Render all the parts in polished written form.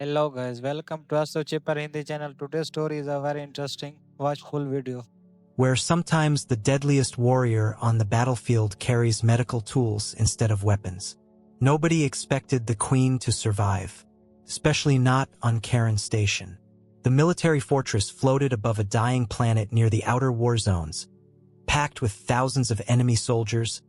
Hello guys, welcome to Aso Chipper Hindi channel. Today's story is a very interesting. Watch full video. Where sometimes the deadliest warrior on the battlefield carries medical tools instead of weapons. Nobody expected the Queen to survive, especially not on Karen Station. The military fortress floated above a dying planet near the outer war zones, packed with thousands of enemy soldiers,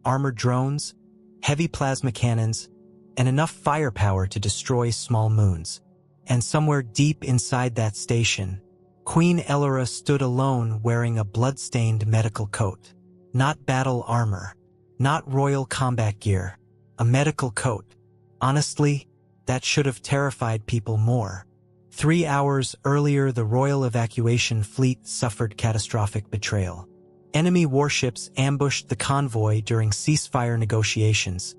armored drones, heavy plasma cannons, and enough firepower to destroy small moons. And somewhere deep inside that station, Queen Elora stood alone wearing a blood-stained medical coat. Not battle armor, not royal combat gear, a medical coat. Honestly, that should have terrified people more. 3 hours earlier, the royal evacuation fleet suffered catastrophic betrayal. Enemy warships ambushed the convoy during ceasefire negotiations,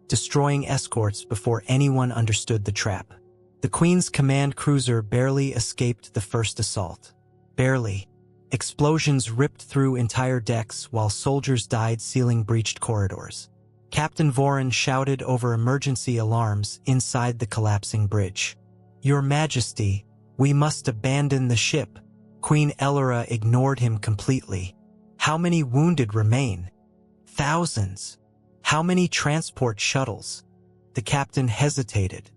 destroying escorts before anyone understood the trap. The Queen's command cruiser barely escaped the first assault. Barely. Explosions ripped through entire decks while soldiers died sealing breached corridors. Captain Voron shouted over emergency alarms inside the collapsing bridge. "Your Majesty, we must abandon the ship." Queen Elora ignored him completely. "How many wounded remain?" "Thousands." "How many transport shuttles?" The captain hesitated.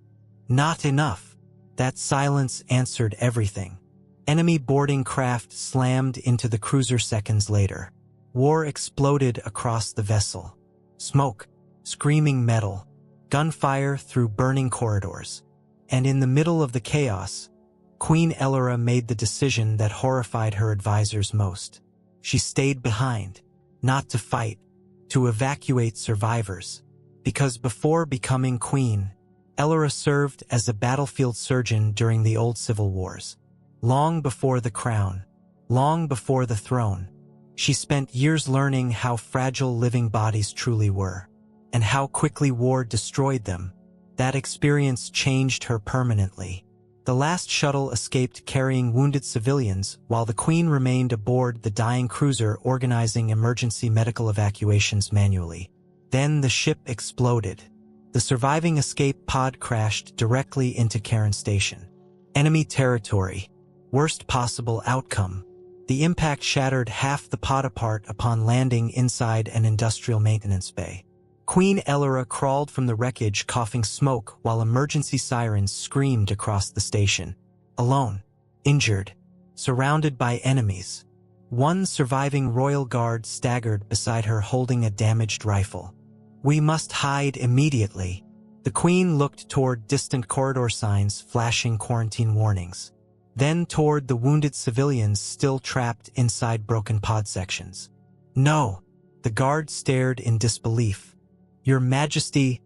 "Not enough." That silence answered everything. Enemy boarding craft slammed into the cruiser seconds later. War exploded across the vessel. Smoke, screaming metal, gunfire through burning corridors. And in the middle of the chaos, Queen Elora made the decision that horrified her advisors most. She stayed behind, not to fight, to evacuate survivors. Because before becoming queen, Elora served as a battlefield surgeon during the old civil wars. Long before the crown, long before the throne, she spent years learning how fragile living bodies truly were, and how quickly war destroyed them. That experience changed her permanently. The last shuttle escaped carrying wounded civilians, while the Queen remained aboard the dying cruiser organizing emergency medical evacuations manually. Then the ship exploded. The surviving escape pod crashed directly into Karen Station. Enemy territory. Worst possible outcome. The impact shattered half the pod apart upon landing inside an industrial maintenance bay. Queen Elora crawled from the wreckage coughing smoke while emergency sirens screamed across the station. Alone, injured, surrounded by enemies. One surviving royal guard staggered beside her holding a damaged rifle. "We must hide immediately." The Queen looked toward distant corridor signs flashing quarantine warnings. Then toward the wounded civilians still trapped inside broken pod sections. "No!" The guard stared in disbelief. "Your Majesty,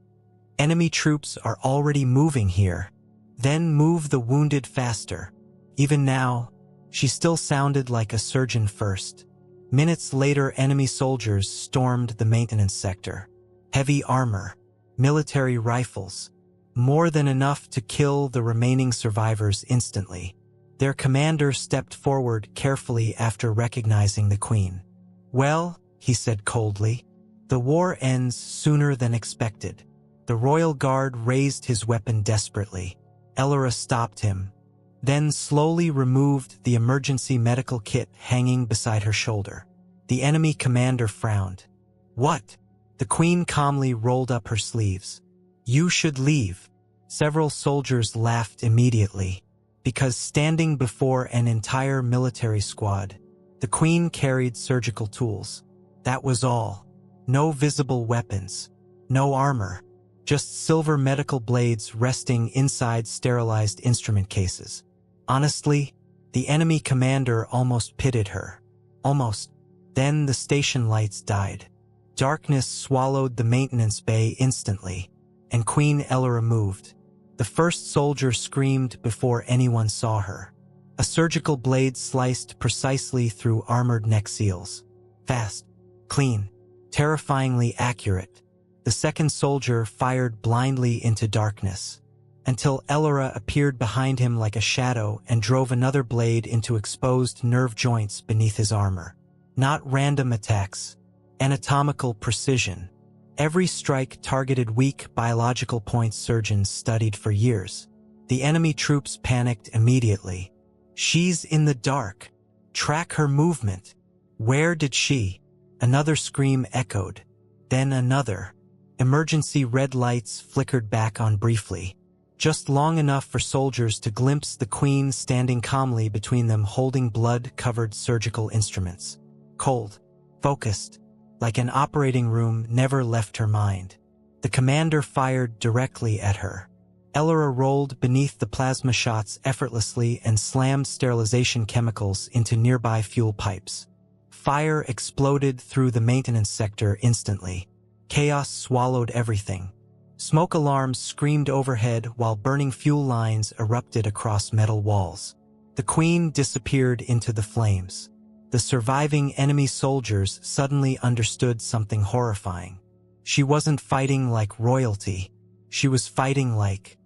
enemy troops are already moving here." "Then move the wounded faster." Even now, she still sounded like a surgeon first. Minutes later, enemy soldiers stormed the maintenance sector. Heavy armor, military rifles, more than enough to kill the remaining survivors instantly. Their commander stepped forward carefully after recognizing the Queen. "Well," he said coldly, "the war ends sooner than expected." The royal guard raised his weapon desperately. Elora stopped him, then slowly removed the emergency medical kit hanging beside her shoulder. The enemy commander frowned. "What?" The Queen calmly rolled up her sleeves. "You should leave." Several soldiers laughed immediately, because standing before an entire military squad, the Queen carried surgical tools. That was all. No visible weapons, no armor, just silver medical blades resting inside sterilized instrument cases. Honestly, the enemy commander almost pitied her. Almost. Then the station lights died. Darkness swallowed the maintenance bay instantly, and Queen Elora moved. The first soldier screamed before anyone saw her. A surgical blade sliced precisely through armored neck seals. Fast, clean, terrifyingly accurate. The second soldier fired blindly into darkness, until Elora appeared behind him like a shadow and drove another blade into exposed nerve joints beneath his armor. Not random attacks. Anatomical precision. Every strike targeted weak biological points surgeons studied for years. The enemy troops panicked immediately. She's in the dark. Track her movement. Where did she? Another scream echoed. Then another. Emergency red lights flickered back on briefly, just long enough for soldiers to glimpse the Queen standing calmly between them holding blood-covered surgical instruments. Cold, focused, like an operating room never left her mind. The commander fired directly at her. Elora rolled beneath the plasma shots effortlessly and slammed sterilization chemicals into nearby fuel pipes. Fire exploded through the maintenance sector instantly. Chaos swallowed everything. Smoke alarms screamed overhead while burning fuel lines erupted across metal walls. The Queen disappeared into the flames. The surviving enemy soldiers suddenly understood something horrifying. She wasn't fighting like royalty. She was fighting like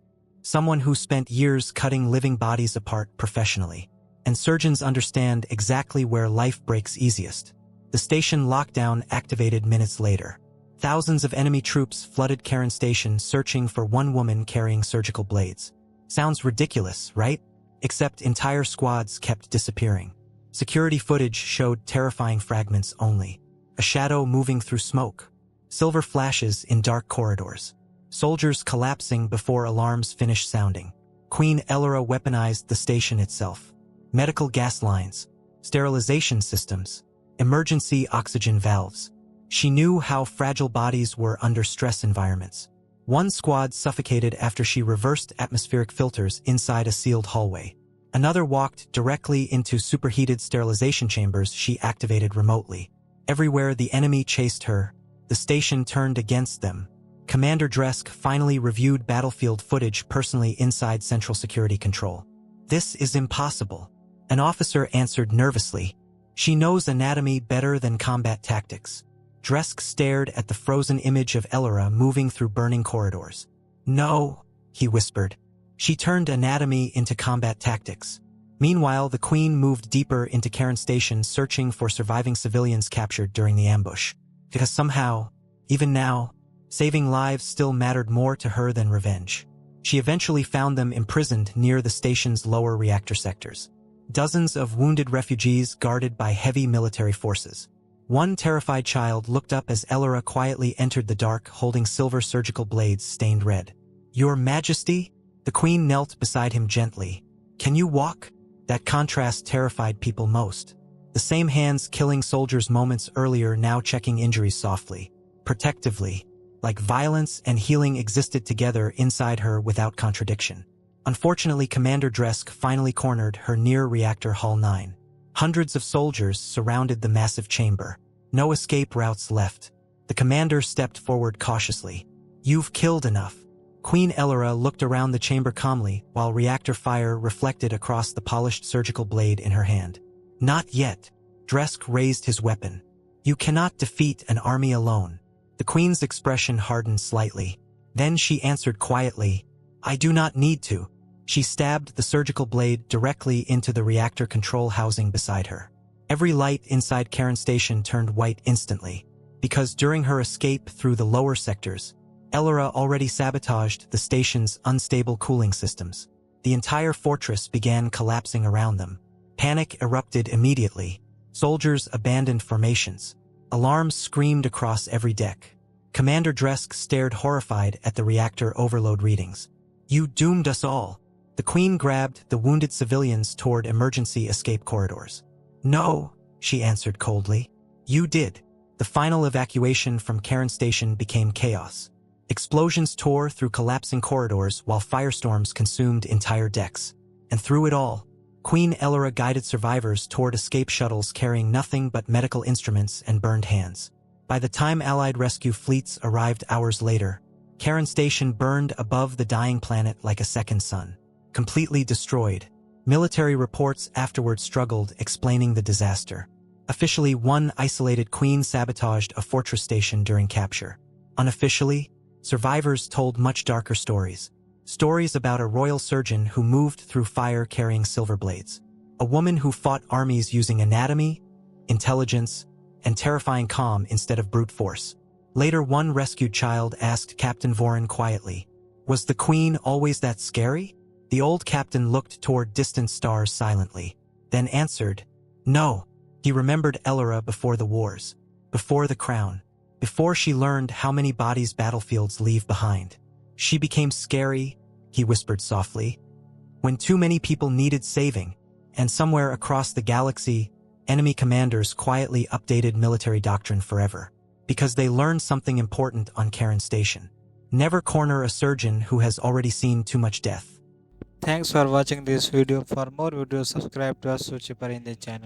someone who spent years cutting living bodies apart professionally. And surgeons understand exactly where life breaks easiest. The station lockdown activated minutes later. Thousands of enemy troops flooded Karen Station searching for one woman carrying surgical blades. Sounds ridiculous, right? Except entire squads kept disappearing. Security footage showed terrifying fragments only. A shadow moving through smoke. Silver flashes in dark corridors. Soldiers collapsing before alarms finished sounding. Queen Elora weaponized the station itself. Medical gas lines, sterilization systems, emergency oxygen valves. She knew how fragile bodies were under stress environments. One squad suffocated after she reversed atmospheric filters inside a sealed hallway. Another walked directly into superheated sterilization chambers she activated remotely. Everywhere the enemy chased her, the station turned against them. Commander Dresk finally reviewed battlefield footage personally inside Central Security Control. This is impossible. An officer answered nervously. She knows anatomy better than combat tactics. Dresk stared at the frozen image of Elora moving through burning corridors. No, he whispered. She turned anatomy into combat tactics. Meanwhile, the Queen moved deeper into Karen Station searching for surviving civilians captured during the ambush. Because somehow, even now, saving lives still mattered more to her than revenge. She eventually found them imprisoned near the station's lower reactor sectors. Dozens of wounded refugees guarded by heavy military forces. One terrified child looked up as Elora quietly entered the dark holding silver surgical blades stained red. "Your Majesty?" The Queen knelt beside him gently. "Can you walk?" That contrast terrified people most. The same hands killing soldiers moments earlier now checking injuries softly, protectively, like violence and healing existed together inside her without contradiction. Unfortunately, Commander Dresk finally cornered her near Reactor Hall 9. Hundreds of soldiers surrounded the massive chamber. No escape routes left. The commander stepped forward cautiously. "You've killed enough." Queen Elora looked around the chamber calmly while reactor fire reflected across the polished surgical blade in her hand. "Not yet." Dresk raised his weapon. "You cannot defeat an army alone." The Queen's expression hardened slightly. Then she answered quietly, "I do not need to." She stabbed the surgical blade directly into the reactor control housing beside her. Every light inside Karen Station turned white instantly, because during her escape through the lower sectors, Elora already sabotaged the station's unstable cooling systems. The entire fortress began collapsing around them. Panic erupted immediately. Soldiers abandoned formations. Alarms screamed across every deck. Commander Dresk stared horrified at the reactor overload readings. "You doomed us all." The Queen grabbed the wounded civilians toward emergency escape corridors. "No," she answered coldly. "You did." The final evacuation from Karen Station became chaos. Explosions tore through collapsing corridors while firestorms consumed entire decks. And through it all, Queen Elora guided survivors toward escape shuttles carrying nothing but medical instruments and burned hands. By the time Allied rescue fleets arrived hours later, Karen Station burned above the dying planet like a second sun. Completely destroyed. Military reports afterward struggled explaining the disaster. Officially, one isolated queen sabotaged a fortress station during capture. Unofficially, survivors told much darker stories. Stories about a royal surgeon who moved through fire carrying silver blades. A woman who fought armies using anatomy, intelligence, and terrifying calm instead of brute force. Later, one rescued child asked Captain Voren quietly, "Was the queen always that scary?" The old captain looked toward distant stars silently, then answered, "No." He remembered Elora before the wars, before the crown, before she learned how many bodies battlefields leave behind. She became scary, he whispered softly, when too many people needed saving, and somewhere across the galaxy, enemy commanders quietly updated military doctrine forever, because they learned something important on Karen Station. Never corner a surgeon who has already seen too much death. Thanks for watching this video. For more videos, subscribe to us Suchi Parinde channel.